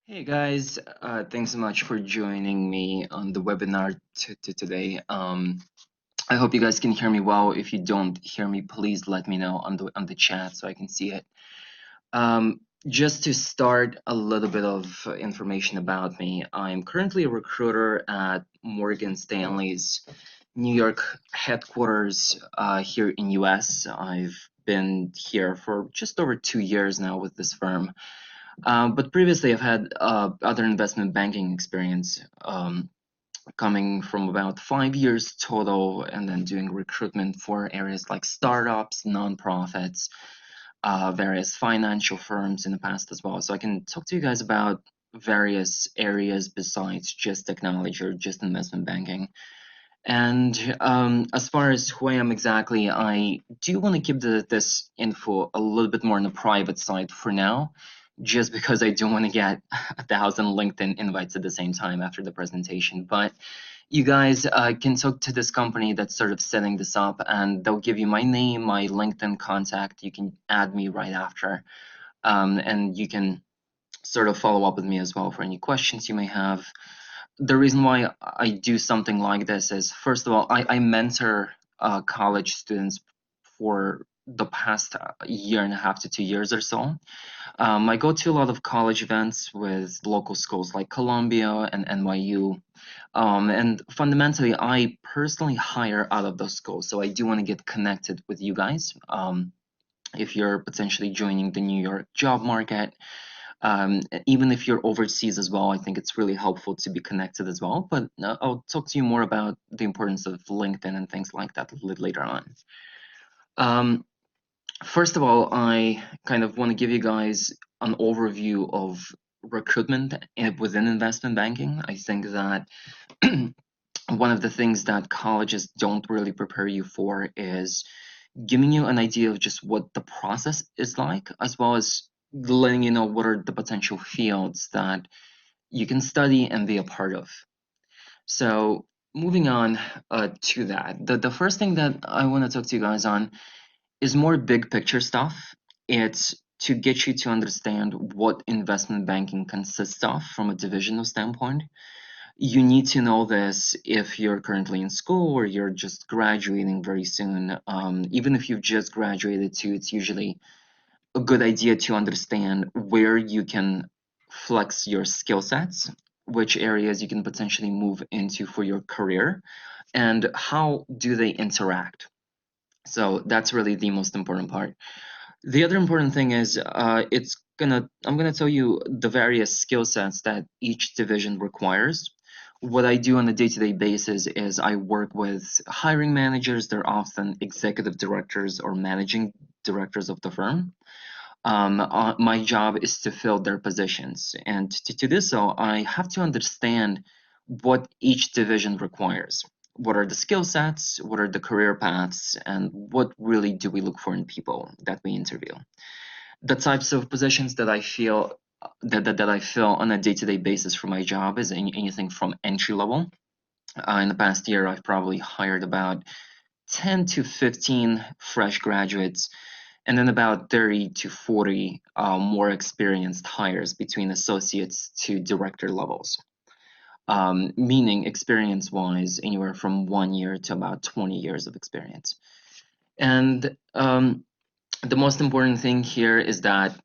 Hey guys, thanks so much for joining me on the webinar today. I hope you guys can hear me well. If you don't hear me, please let me know on the chat so I can see it. Just to start, a little bit of information about me. I'm currently a recruiter at Morgan Stanley's New York headquarters here in US. I've been here for just over 2 years now with this firm. But previously, I've had other investment banking experience, coming from about 5 years total, and then doing recruitment for areas like startups, nonprofits, various financial firms in the past as well. So I can talk to you guys about various areas besides just technology or just investment banking. And as far as who I am exactly, I do want to keep this info a little bit more on the private side for now, just because I don't want to get 1,000 LinkedIn invites at the same time after the presentation. But you guys can talk to this company that's sort of setting this up, and they'll give you my name, my LinkedIn contact. You can add me right after, and you can sort of follow up with me as well for any questions you may have. The reason why I do something like this is, first of all, I mentor college students for the past year and a half to 2 years or so. I go to a lot of college events with local schools like Columbia and NYU. And fundamentally, I personally hire out of those schools. So I do want to get connected with you guys. If you're potentially joining the New York job market, even if you're overseas as well, I think it's really helpful to be connected as well. But I'll talk to you more about the importance of LinkedIn and things like that later on. Um, First of all, I kind of want to give you guys an overview of recruitment within investment banking. I think that one of the things that colleges don't really prepare you for is giving you an idea of just what the process is like, as well as letting you know what are the potential fields that you can study and be a part of. So moving on to that, the first thing that I want to talk to you guys on is more big picture stuff. It's to get you to understand what investment banking consists of from a divisional standpoint. You need to know this if you're currently in school or you're just graduating very soon. Even if you've just graduated too, it's usually a good idea to understand where you can flex your skill sets, which areas you can potentially move into for your career, and how do they interact. So that's really the most important part. The other important thing is I'm gonna tell you the various skill sets that each division requires. What I do on a day-to-day basis is I work with hiring managers. They're often executive directors or managing directors of the firm. My job is to fill their positions, and to do so, I have to understand what each division requires. What are the skill sets? What are the career paths? And what really do we look for in people that we interview? The types of positions that I feel that I fill on a day-to-day basis for my job is anything from entry level. In the past year, I've probably hired about 10 to 15 fresh graduates, and then about 30 to 40 more experienced hires between associates to director levels, meaning experience-wise, anywhere from 1 year to about 20 years of experience. And the most important thing here is that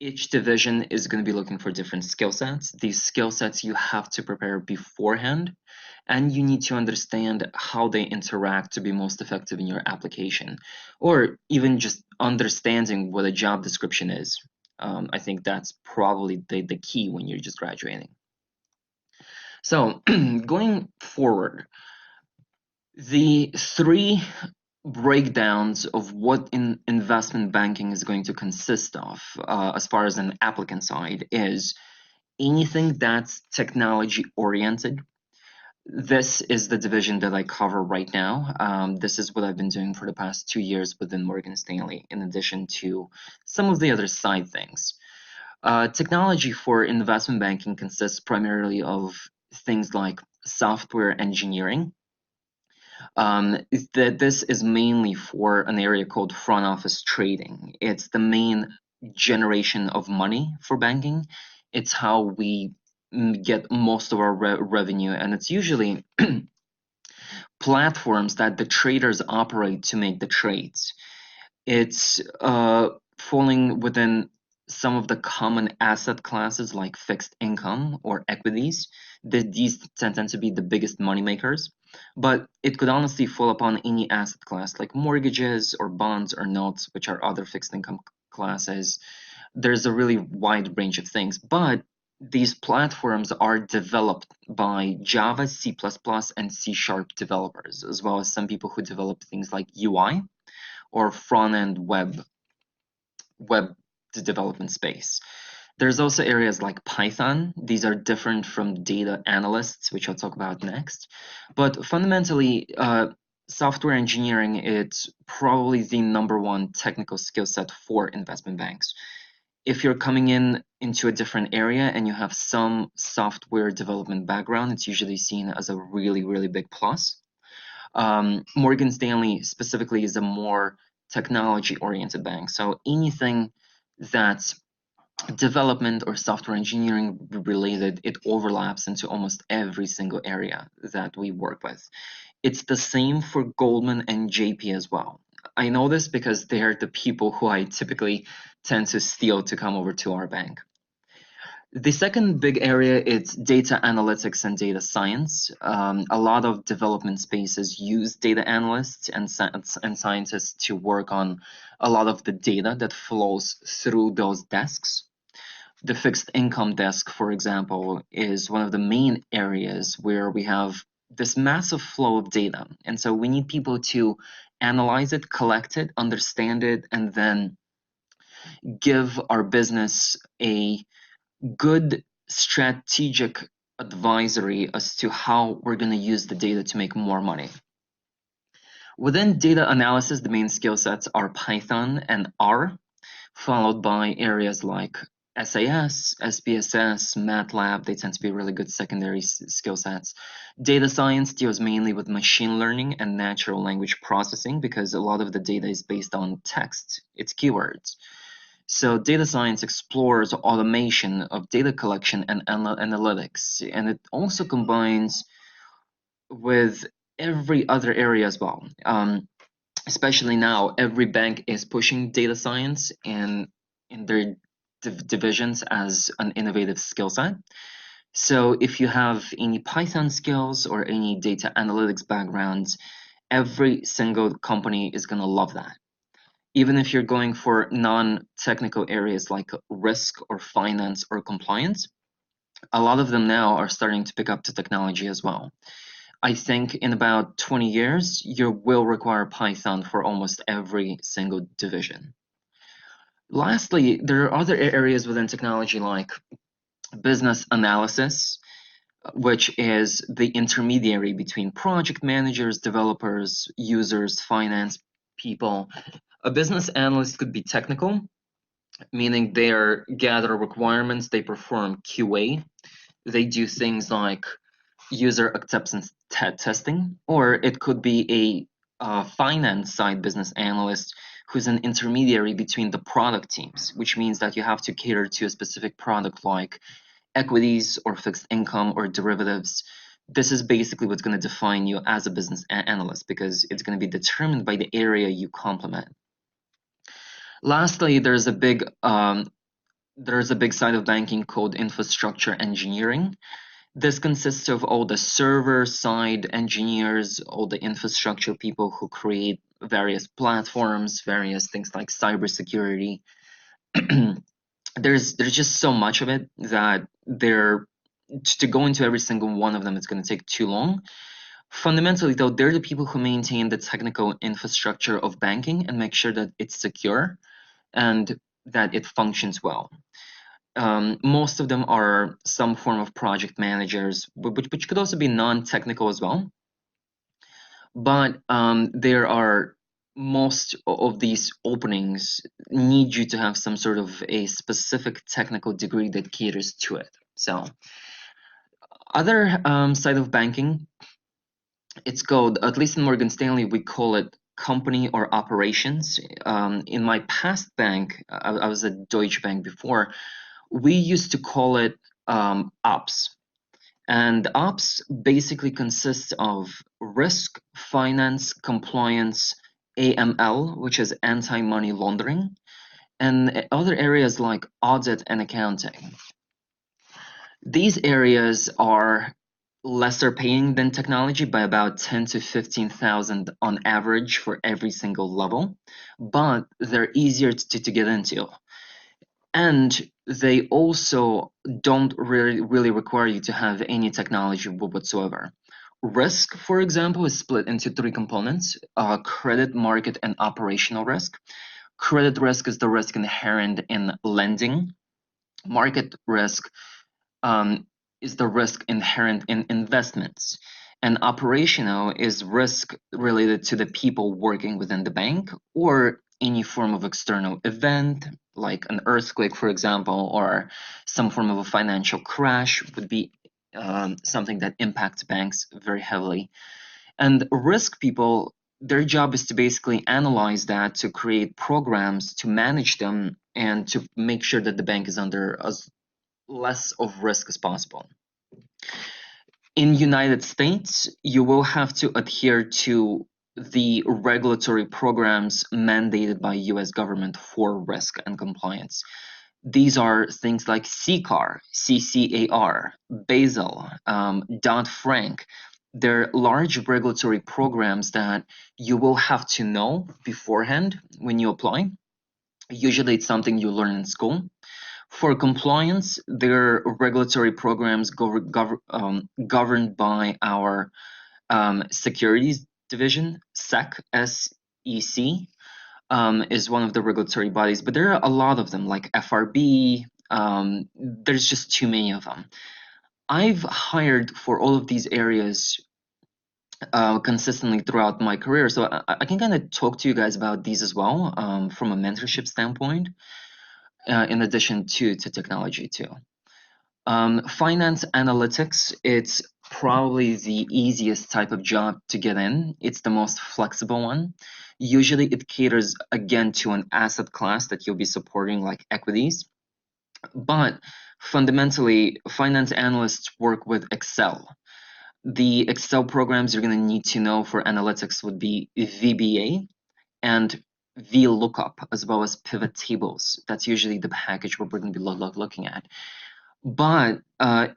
each division is going to be looking for different skill sets. These skill sets you have to prepare beforehand, and you need to understand how they interact to be most effective in your application, or even just understanding what a job description is. I think that's probably the key when you're just graduating. So going forward, the three breakdowns of what investment banking is going to consist of, as far as an applicant side, is anything that's technology oriented. This is the division that I cover right now. This is what I've been doing for the past 2 years within Morgan Stanley, in addition to some of the other side things. Technology for investment banking consists primarily of things like software engineering. This is mainly for an area called front office trading. It's the main generation of money for banking. It's how we get most of our revenue, and it's usually platforms that the traders operate to make the trades. It's falling within some of the common asset classes like fixed income or equities. These tend to be the biggest money makers, but it could honestly fall upon any asset class like mortgages or bonds or notes, which are other fixed income classes. There's a really wide range of things, but these platforms are developed by Java, C++, and C# developers, as well as some people who develop things like UI or front-end web development space. There's also areas like Python. These are different from data analysts, which I'll talk about next. But fundamentally, software engineering is probably the #1 technical skill set for investment banks. If you're coming into a different area and you have some software development background, it's usually seen as a really, really big plus. Morgan Stanley specifically is a more technology-oriented bank. So anything that's development or software engineering related, it overlaps into almost every single area that we work with. It's the same for Goldman and JP as well. I know this because they're the people who I typically tend to steal to come over to our bank. The second big area is data analytics and data science. A lot of development spaces use data analysts and scientists to work on a lot of the data that flows through those desks. The fixed income desk, for example, is one of the main areas where we have this massive flow of data. And so we need people to analyze it, collect it, understand it, and then give our business a good strategic advisory as to how we're going to use the data to make more money. Within data analysis, the main skill sets are Python and R, followed by areas like SAS, SPSS, MATLAB. They tend to be really good secondary skill sets. Data science deals mainly with machine learning and natural language processing because a lot of the data is based on text, it's keywords. So data science explores automation of data collection and analytics, and it also combines with every other area as well. Especially now, every bank is pushing data science in their divisions as an innovative skill set. So if you have any Python skills or any data analytics backgrounds, every single company is going to love that. Even if you're going for non-technical areas like risk or finance or compliance, a lot of them now are starting to pick up the technology as well. I think in about 20 years, you will require Python for almost every single division. Lastly, there are other areas within technology like business analysis, which is the intermediary between project managers, developers, users, finance people. A business analyst could be technical, meaning they gather requirements, they perform QA, they do things like user acceptance testing, or it could be a finance side business analyst who's an intermediary between the product teams, which means that you have to cater to a specific product like equities or fixed income or derivatives. This is basically what's going to define you as a business analyst because it's going to be determined by the area you complement. Lastly, there's a big side of banking called infrastructure engineering. This consists of all the server side engineers, all the infrastructure people who create various platforms, various things like cybersecurity. There's just so much of it that to go into every single one of them, it's going to take too long. Fundamentally, though, they're the people who maintain the technical infrastructure of banking and make sure that it's secure and that it functions well. Most of them are some form of project managers, which could also be non-technical as well. But there are most of these openings need you to have some sort of a specific technical degree that caters to it. So other side of banking, it's called, at least in Morgan Stanley, we call it company or operations. In my past bank, I was at Deutsche Bank before, We used to call it ops. And ops basically consists of risk, finance, compliance, AML, which is anti-money laundering, and other areas like audit and accounting. These areas are lesser paying than technology by about 10 to 15,000 on average for every single level, but they're easier to get into. And they also don't really require you to have any technology whatsoever. Risk, for example, is split into three components: credit, market, and operational risk. Credit risk is the risk inherent in lending. Market risk is the risk inherent in investments. And operational is risk related to the people working within the bank or any form of external event, like an earthquake, for example, or some form of a financial crash would be something that impacts banks very heavily. And risk people, their job is to basically analyze that, to create programs to manage them and to make sure that the bank is under as less of risk as possible. In United States, you will have to adhere to the regulatory programs mandated by US government for risk and compliance. These are things like CCAR, CCAR, Basel, Dodd-Frank. They're large regulatory programs that you will have to know beforehand when you apply. Usually it's something you learn in school. For compliance, there are regulatory programs governed by our securities division. SEC, SEC, is one of the regulatory bodies, but there are a lot of them, like FRB. There's just too many of them. I've hired for all of these areas consistently throughout my career, so I can kind of talk to you guys about these as well from a mentorship standpoint. In addition to technology too. Finance analytics, it's probably the easiest type of job to get in. It's the most flexible one. Usually it caters again to an asset class that you'll be supporting, like equities. But fundamentally, finance analysts work with Excel. The Excel programs you're going to need to know for analytics would be VBA and VLOOKUP, as well as pivot tables. That's usually the package we're going to be looking at. But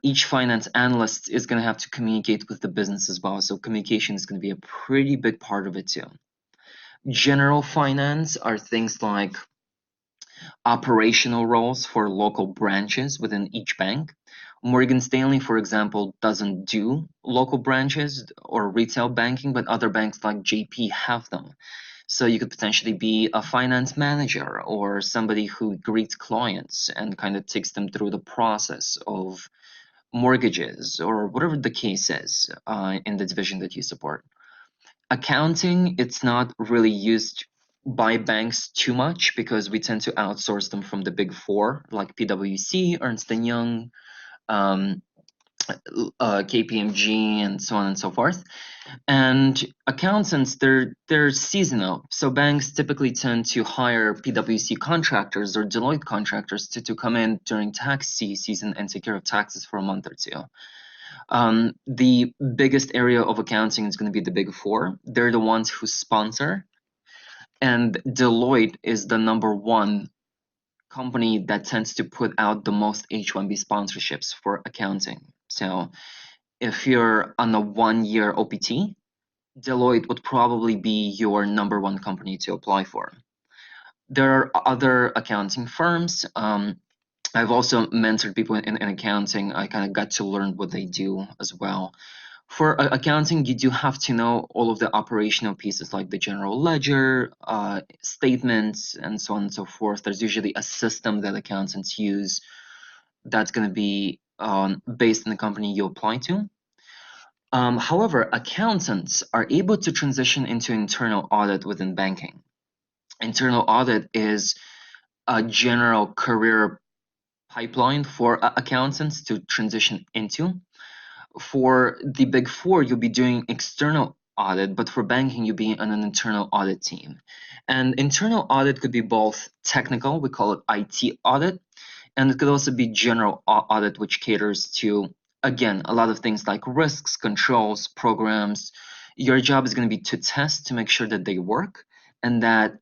each finance analyst is going to have to communicate with the business as well. So communication is going to be a pretty big part of it too. General finance are things like operational roles for local branches within each bank. Morgan Stanley, for example, doesn't do local branches or retail banking, but other banks like JP have them. So you could potentially be a finance manager or somebody who greets clients and kind of takes them through the process of mortgages or whatever the case is in the division that you support. Accounting, it's not really used by banks too much because we tend to outsource them from the big four like PwC, Ernst & Young, KPMG, and so on and so forth. And accountants, they're seasonal. So banks typically tend to hire PwC contractors or Deloitte contractors to come in during tax season and take care of taxes for a month or two. The biggest area of accounting is going to be the big four. They're the ones who sponsor. And Deloitte is the number one company that tends to put out the most H-1B sponsorships for accounting. So if you're on a 1-year OPT, Deloitte would probably be your number one company to apply for. There are other accounting firms. I've also mentored people in accounting. I kind of got to learn what they do as well. For accounting, you do have to know all of the operational pieces like the general ledger, statements, and so on and so forth. There's usually a system that accountants use that's going to be based on the company you apply to. However, accountants are able to transition into internal audit within banking. Internal audit is a general career pipeline for accountants to transition into. For the big four, you'll be doing external audit, but for banking, you'll be on an internal audit team. And internal audit could be both technical, we call it IT audit. And it could also be general audit, which caters to, again, a lot of things like risks, controls, programs. Your job is going to be to test to make sure that they work and that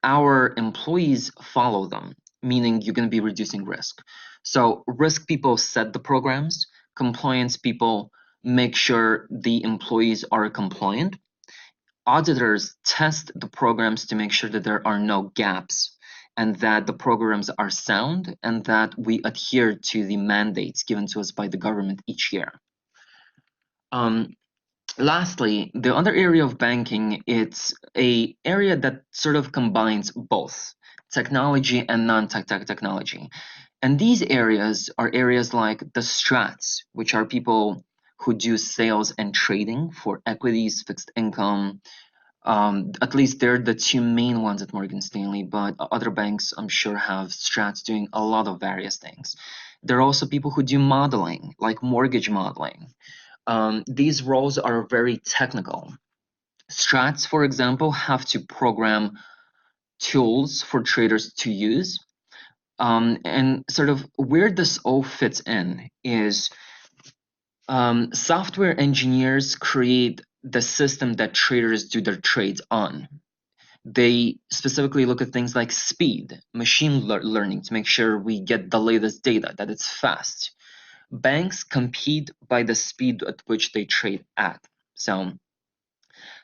our employees follow them, meaning you're going to be reducing risk. So risk people set the programs, compliance people make sure the employees are compliant. Auditors test the programs to make sure that there are no gaps and that the programs are sound and that we adhere to the mandates given to us by the government each year. Lastly, the other area of banking, it's a area that sort of combines both technology and non-tech technology. And these areas are areas like the strats, which are people who do sales and trading for equities, fixed income. At least they're the two main ones at Morgan Stanley, but other banks, I'm sure, have strats doing a lot of various things. There are also people who do modeling, like mortgage modeling. These roles are very technical. Strats, for example, have to program tools for traders to use. And sort of where this all fits in is software engineers create the system that traders do their trades on. They specifically look at things like speed, machine learning to make sure we get the latest data, that it's fast. Banks compete by the speed at which they trade at. So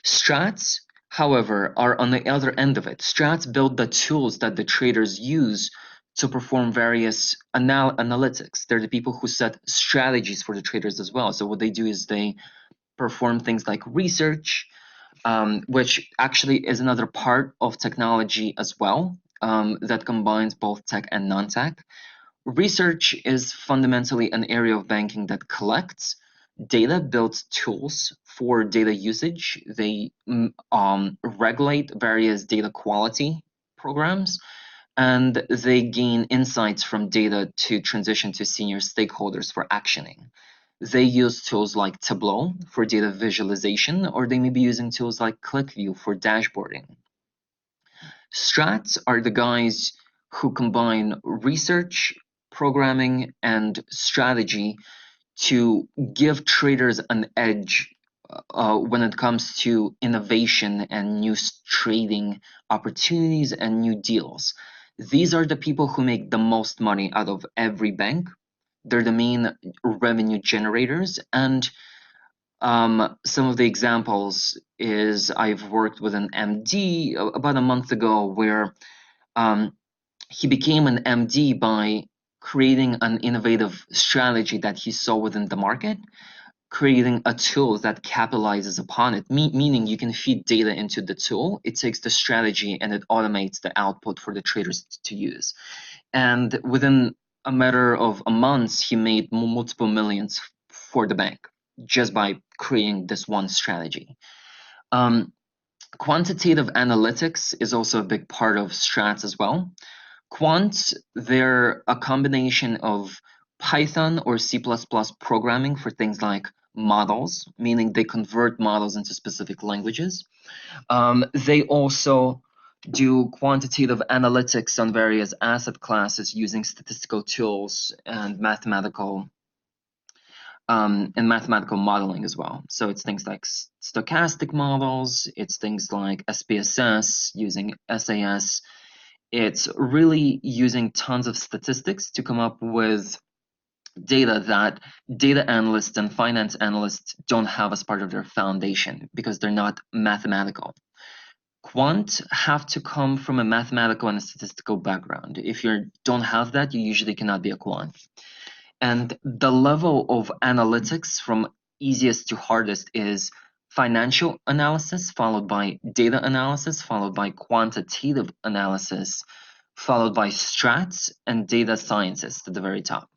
strats, however, are on the other end of it. Strats build the tools that the traders use to perform various analytics. They're the people who set strategies for the traders as well. So what they do is they perform things like research, which actually is another part of technology as well, that combines both tech and non-tech. Research is fundamentally an area of banking that collects data, builds tools for data usage. They regulate various data quality programs, and they gain insights from data to transition to senior stakeholders for actioning. They use tools like Tableau for data visualization, or they may be using tools like ClickView for dashboarding. Strats are the guys who combine research, programming, and strategy to give traders an edge when it comes to innovation and new trading opportunities and new deals. These are the people who make the most money out of every bank. They're the main revenue generators. And some of the examples is I've worked with an MD about a month ago where he became an MD by creating an innovative strategy that he saw within the market, creating a tool that capitalizes upon it, meaning you can feed data into the tool, it takes the strategy and it automates the output for the traders to use. And within a matter of a month, he made multiple millions for the bank just by creating this one strategy. Quantitative analytics is also a big part of strats as well. Quants, they're a combination of Python or C++ programming for things like models, meaning they convert models into specific languages. They also do quantitative analytics on various asset classes using statistical tools and mathematical modeling as well. So it's things like stochastic models, it's things like SPSS using SAS. It's really using tons of statistics to come up with data that data analysts and finance analysts don't have as part of their foundation because they're not mathematical. Quant have to come from a mathematical and a statistical background. If you don't have that, you usually cannot be a quant. And the level of analytics from easiest to hardest is financial analysis, followed by data analysis, followed by quantitative analysis, followed by strats and data scientists at the very top.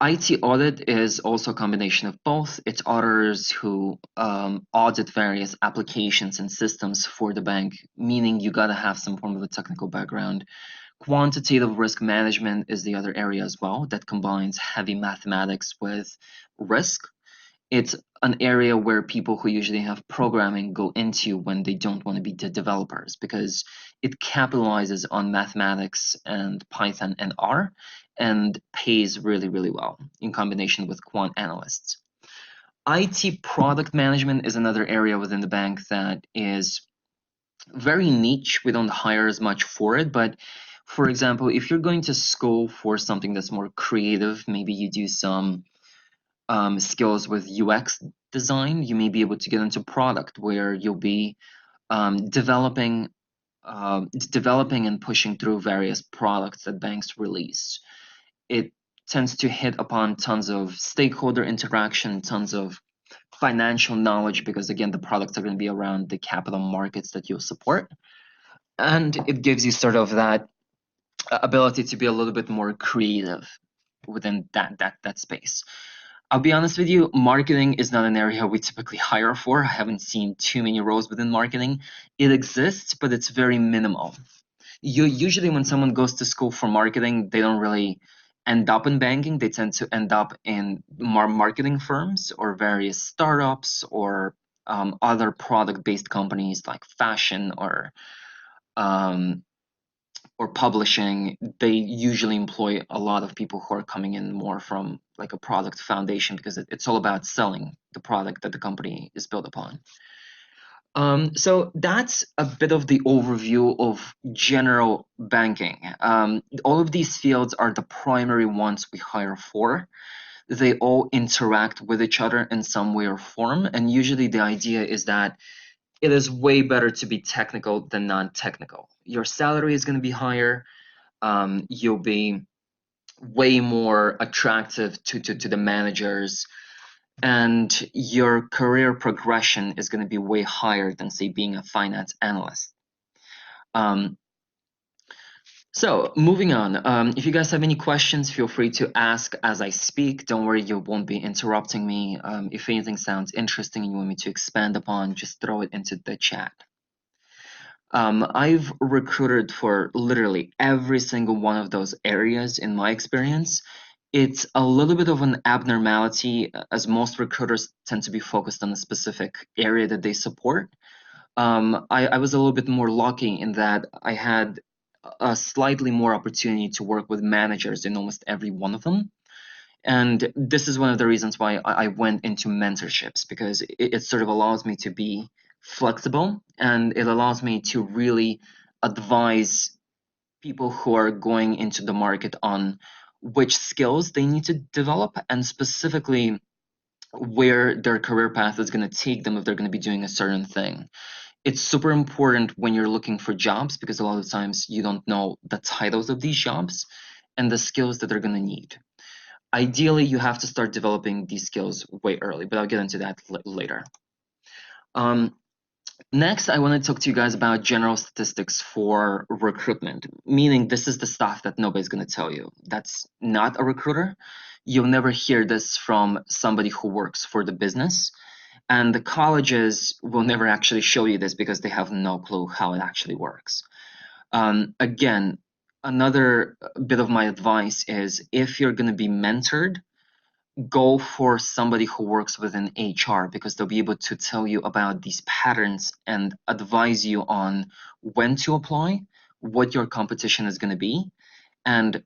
IT audit is also a combination of both. It's auditors who audit various applications and systems for the bank, meaning you gotta have some form of a technical background. Quantitative risk management is the other area as well that combines heavy mathematics with risk. It's an area where people who usually have programming go into when they don't want to be developers, because it capitalizes on mathematics and Python and R and pays really, really well in combination with quant analysts. IT product management is another area within the bank that is very niche. We don't hire as much for it, but for example, if you're going to school for something that's more creative, maybe you do some skills with UX design, you may be able to get into product where you'll be developing and pushing through various products that banks release. It tends to hit upon tons of stakeholder interaction, tons of financial knowledge, because again, the products are going to be around the capital markets that you'll support. And it gives you sort of that ability to be a little bit more creative within that space. I'll be honest with you, marketing is not an area we typically hire for. I haven't seen too many roles within marketing. It exists, but it's very minimal. Usually when someone goes to school for marketing, they don't really end up in banking. They tend to end up in marketing firms or various startups or other product-based companies like fashion or publishing. They usually employ a lot of people who are coming in more from like a product foundation, because it's all about selling the product that the company is built upon. So that's a bit of the overview of general banking. All of these fields are the primary ones we hire for. They all interact with each other in some way or form, and usually the idea is that it is way better to be technical than non-technical. Your salary is going to be higher. You'll be way more attractive to the managers, and your career progression is going to be way higher than, say, being a finance analyst. So moving on, if you guys have any questions, feel free to ask as I speak. Don't worry, you won't be interrupting me. If anything sounds interesting and you want me to expand upon, just throw it into the chat. I've recruited for literally every single one of those areas in my experience. It's a little bit of an abnormality, as most recruiters tend to be focused on a specific area that they support. I was a little bit more lucky in that I had a slightly more opportunity to work with managers in almost every one of them. And this is one of the reasons why I went into mentorships, because it sort of allows me to be flexible, and it allows me to really advise people who are going into the market on which skills they need to develop, and specifically where their career path is going to take them if they're going to be doing a certain thing. It's super important when you're looking for jobs, because a lot of times you don't know the titles of these jobs and the skills that they're going to need. Ideally, you have to start developing these skills way early, but I'll get into that later. Next, I want to talk to you guys about general statistics for recruitment, meaning this is the stuff that nobody's going to tell you. That's not a recruiter. You'll never hear this from somebody who works for the business. And the colleges will never actually show you this because they have no clue how it actually works. Again, another bit of my advice is, if you're going to be mentored, go for somebody who works within HR, because they'll be able to tell you about these patterns and advise you on when to apply, what your competition is going to be, and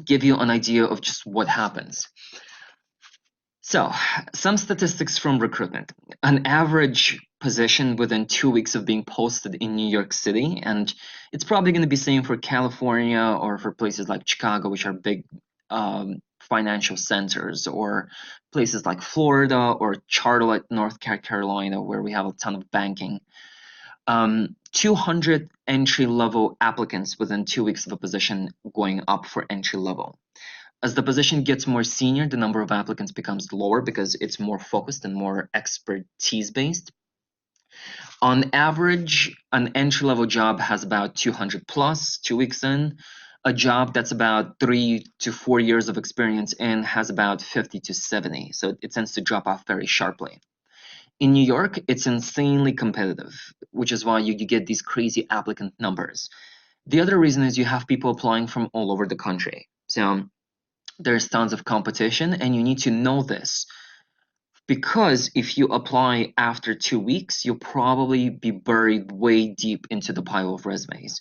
give you an idea of just what happens. So, some statistics from recruitment. An average position within 2 weeks of being posted in New York City, and it's probably going to be same for California or for places like Chicago, which are big financial centers, or places like Florida or Charlotte, North Carolina, where we have a ton of banking. 200 entry-level applicants within 2 weeks of a position going up for entry level. As the position gets more senior, the number of applicants becomes lower because it's more focused and more expertise-based. On average, an entry-level job has about 200 plus 2 weeks in. A job that's about 3 to 4 years of experience in has about 50 to 70. So it tends to drop off very sharply. In New York, it's insanely competitive, which is why you get these crazy applicant numbers. The other reason is you have people applying from all over the country. So there's tons of competition, and you need to know this because if you apply after 2 weeks, you'll probably be buried way deep into the pile of resumes.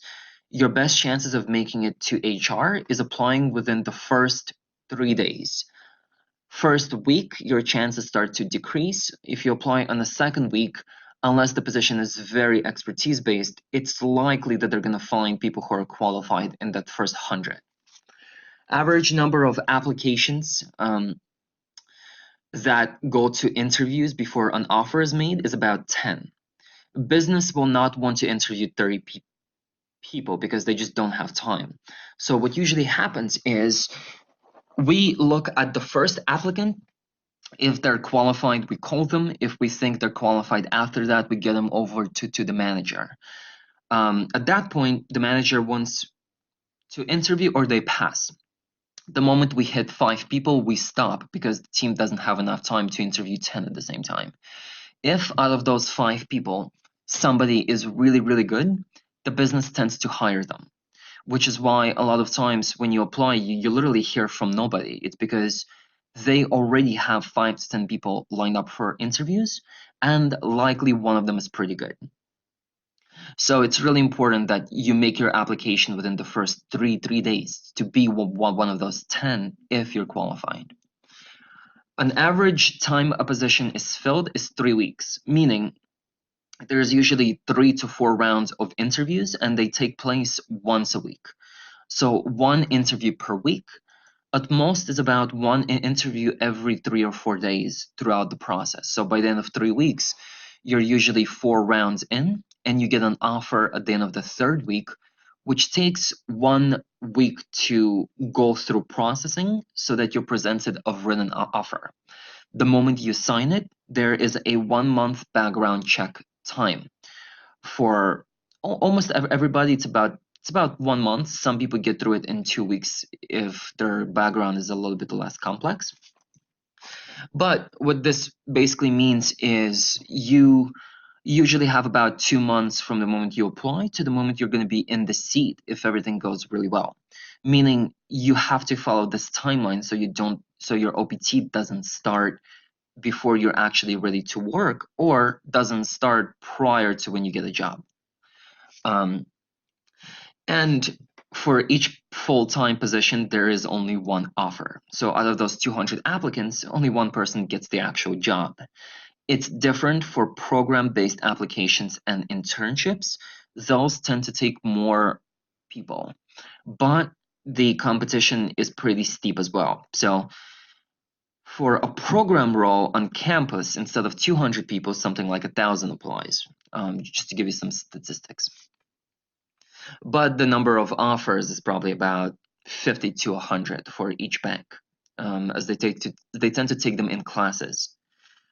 Your best chances of making it to HR is applying within the first 3 days. First week, your chances start to decrease. If you apply on the second week, unless the position is very expertise based, it's likely that they're going to find people who are qualified in that first 100. Average number of applications that go to interviews before an offer is made is about 10. Business will not want to interview 30 people because they just don't have time. So what usually happens is we look at the first applicant. If they're qualified, we call them. If we think they're qualified after that, we get them over to the manager. At that point, the manager wants to interview or they pass. The moment we hit 5 people, we stop because the team doesn't have enough time to interview 10 at the same time. If out of those 5 people, somebody is really, really good, the business tends to hire them, which is why a lot of times when you apply, you literally hear from nobody. It's because they already have 5 to 10 people lined up for interviews, and likely one of them is pretty good. So it's really important that you make your application within the first three days to be one of those 10 if you're qualified. An average time a position is filled is 3 weeks, meaning there's usually 3 to 4 rounds of interviews and they take place once a week. So 1 interview per week. At most is about 1 interview every 3 or 4 days throughout the process. So by the end of 3 weeks, you're usually 4 rounds in and you get an offer at the end of the 3rd week, which takes 1 week to go through processing so that you're presented a written offer. The moment you sign it, there is a 1-month background check time. For almost everybody, it's about 1 month. Some people get through it in 2 weeks if their background is a little bit less complex. But what this basically means is you usually have about 2 months from the moment you apply to the moment you're going to be in the seat if everything goes really well. Meaning you have to follow this timeline so your OPT doesn't start before you're actually ready to work or doesn't start prior to when you get a job. And for each full-time position, there is only 1 offer. So out of those 200 applicants, only 1 person gets the actual job. It's different for program-based applications and internships. Those tend to take more people, but the competition is pretty steep as well. So for a program role on campus, instead of 200 people, something like 1,000 applies, just to give you some statistics. But the number of offers is probably about 50 to 100 for each bank, as they tend to take them in classes.